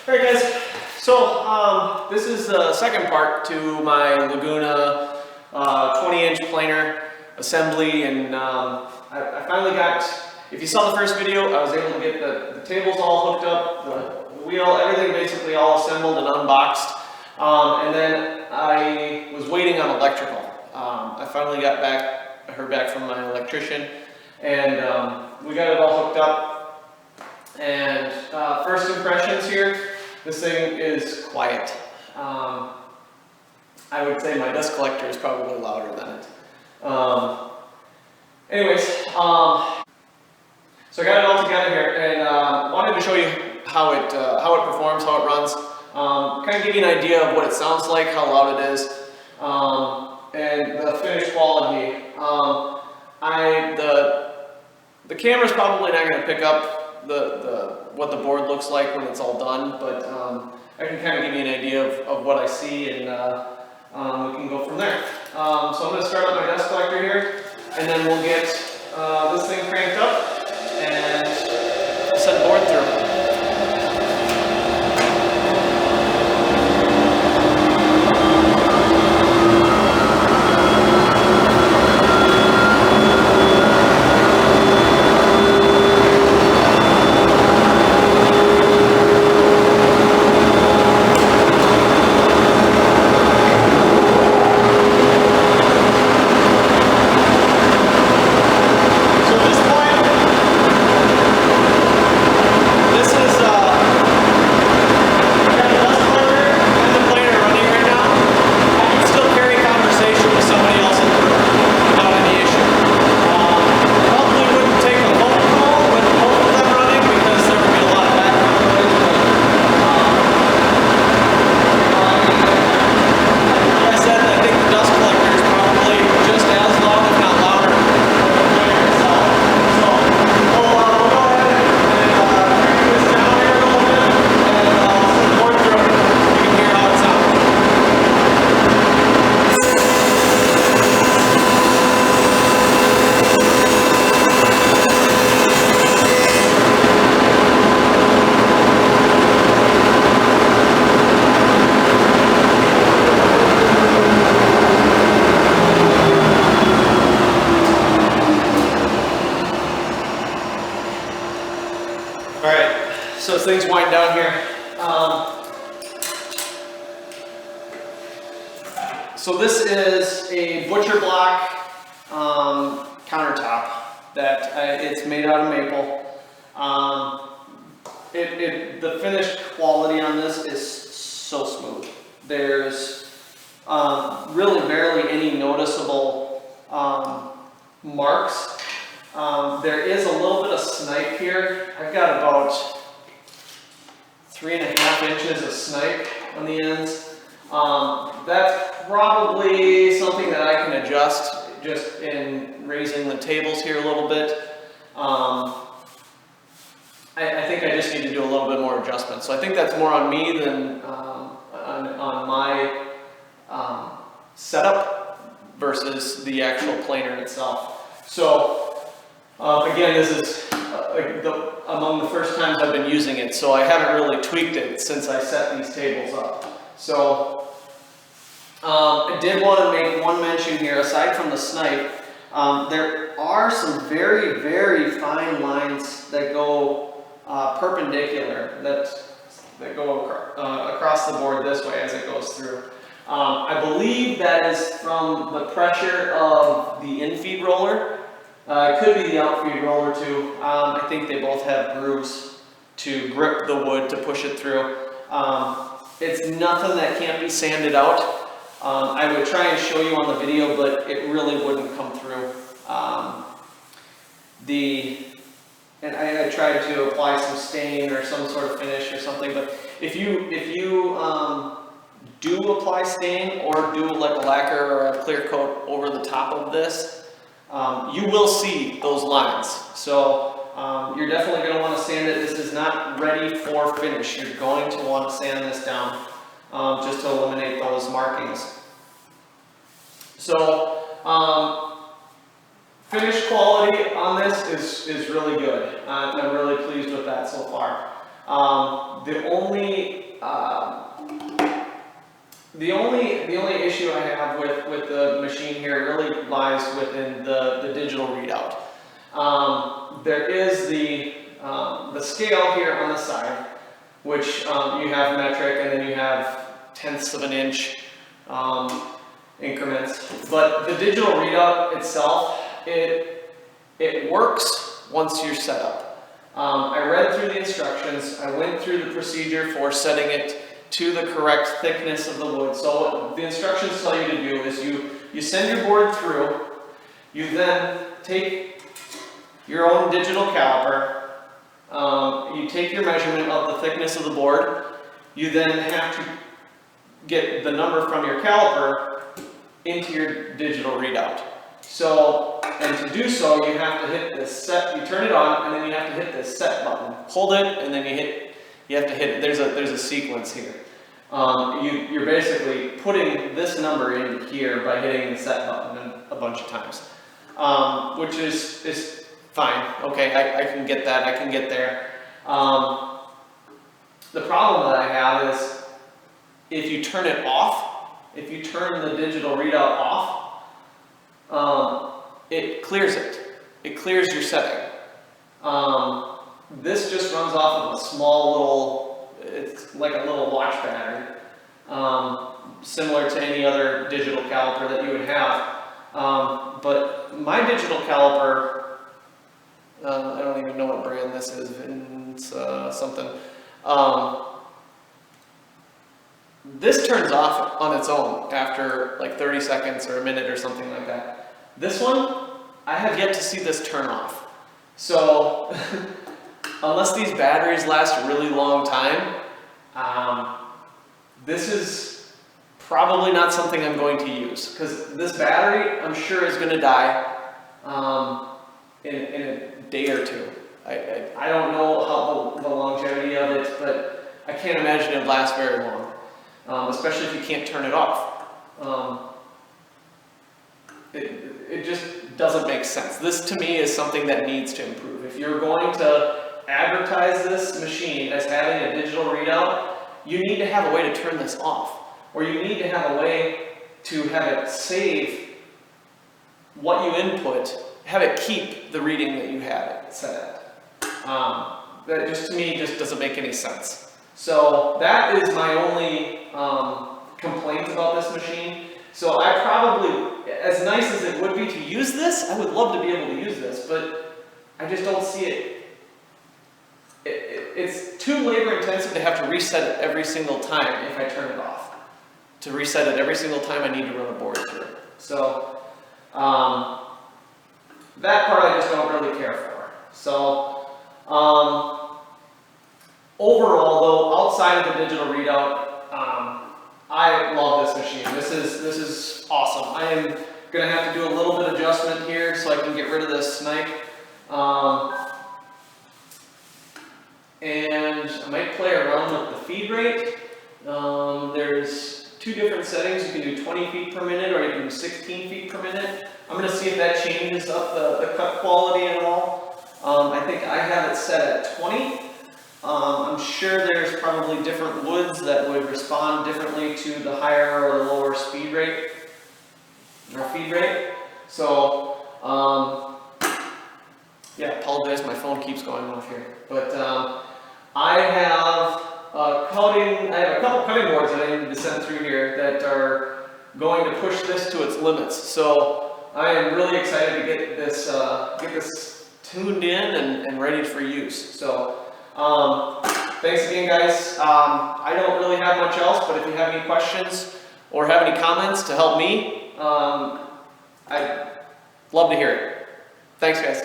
Alright guys, so this is the second part to my Laguna 20-inch planer assembly, and I finally got, if you saw the first video, I was able to get the tables all hooked up, the wheel, everything basically all assembled and unboxed, and then I was waiting on electrical. I finally heard back from my electrician, and we got it all hooked up. And first impressions here, this thing is quiet. I would say my dust collector is probably louder than it. Anyways, so I got it all together here, and wanted to show you how it performs, how it runs, kind of give you an idea of what it sounds like, how loud it is, and the finished quality. The camera's probably not going to pick up what the board looks like when it's all done, but I can kind of give you an idea of what I see, and we can go from there. So I'm going to start up my dust collector here, and then we'll get this thing cranked up and send the board through. So as things wind down here, so this is a butcher block countertop that it's made out of maple. The finished quality on this is so smooth. There's really barely any noticeable marks. There is a little bit of snipe here. I've got about 3.5 inches of snipe on the ends. That's probably something that I can adjust just in raising the tables here a little bit. I think I just need to do a little bit more adjustment. So I think that's more on me than on my setup versus the actual planer itself. So again, this is among the first times I've been using it, so I haven't really tweaked it since I set these tables up. So I did want to make one mention here, aside from the snipe, there are some very, very fine lines that go perpendicular, that go across the board this way as it goes through. I believe that is from the pressure of the in-feed roller. It could be the outfeed roller too. I think they both have grooves to grip the wood to push it through. It's nothing that can't be sanded out. I would try and show you on the video, but it really wouldn't come through. And I tried to apply some stain or some sort of finish or something, but if you do apply stain or do like a lacquer or a clear coat over the top of this, you will see those lines. So you're definitely going to want to sand it. This is not ready for finish. You're going to want to sand this down just to eliminate those markings. So finished quality on this is really good. I'm really pleased with that so far. The only issue I have with the machine here really lies within the digital readout. There is the scale here on the side, which you have metric, and then you have tenths of an inch increments. But the digital readout itself, it works once you're set up. I read through the instructions. I went through the procedure for setting it to the correct thickness of the wood. So what the instructions tell you to do is you send your board through, you then take your own digital caliper, you take your measurement of the thickness of the board, you then have to get the number from your caliper into your digital readout. So, and to do so, you have to hit this set, you turn it on, and then you have to hit this set button. Hold it, and then you have to hit it. There's a sequence here. You're basically putting this number in here by hitting the set button a bunch of times, which is fine. Okay, I can get that. I can get there. The problem that I have is if you turn it off, if you turn the digital readout off, it clears it. It clears your setting. This just runs off of a small little, it's like a little watch battery, similar to any other digital caliper that you would have. But my digital caliper, I don't even know what brand this is, it's something. This turns off on its own after like 30 seconds or a minute or something like that. This one, I have yet to see this turn off. So, unless these batteries last a really long time, this is probably not something I'm going to use, because this battery, I'm sure, is going to die in a day or two. I don't know how the longevity of it, but I can't imagine it would last very long, especially if you can't turn it off. It just doesn't make sense. This, to me, is something that needs to improve. If you're going to advertise this machine as having a digital readout, you need to have a way to turn this off, or you need to have a way to have it save what you input, have it keep the reading that you have it set at. That just, to me, just doesn't make any sense. So that is my only complaint about this machine. So I probably, as nice as it would be to use this, I would love to be able to use this, but I just don't see it. It's too labor intensive to have to reset it every single time if I turn it off. To reset it every single time, I need to run a board through it. So that part I just don't really care for. So overall, though, outside of the digital readout, I love this machine. This is awesome. I am going to have to do a little bit of adjustment here so I can get rid of this snipe. And I might play around with the feed rate. There's two different settings. You can do 20 feet per minute, or you can do 16 feet per minute. I'm going to see if that changes up the cut quality at all. I think I have it set at 20. I'm sure there's probably different woods that would respond differently to the higher or the lower speed rate or feed rate. So, yeah, apologize, my phone keeps going off here. But I have a couple cutting boards that I need to send through here that are going to push this to its limits. So I am really excited to get this tuned in and ready for use. So. Thanks again, guys. I don't really have much else, but if you have any questions or have any comments to help me, I'd love to hear it. Thanks, guys.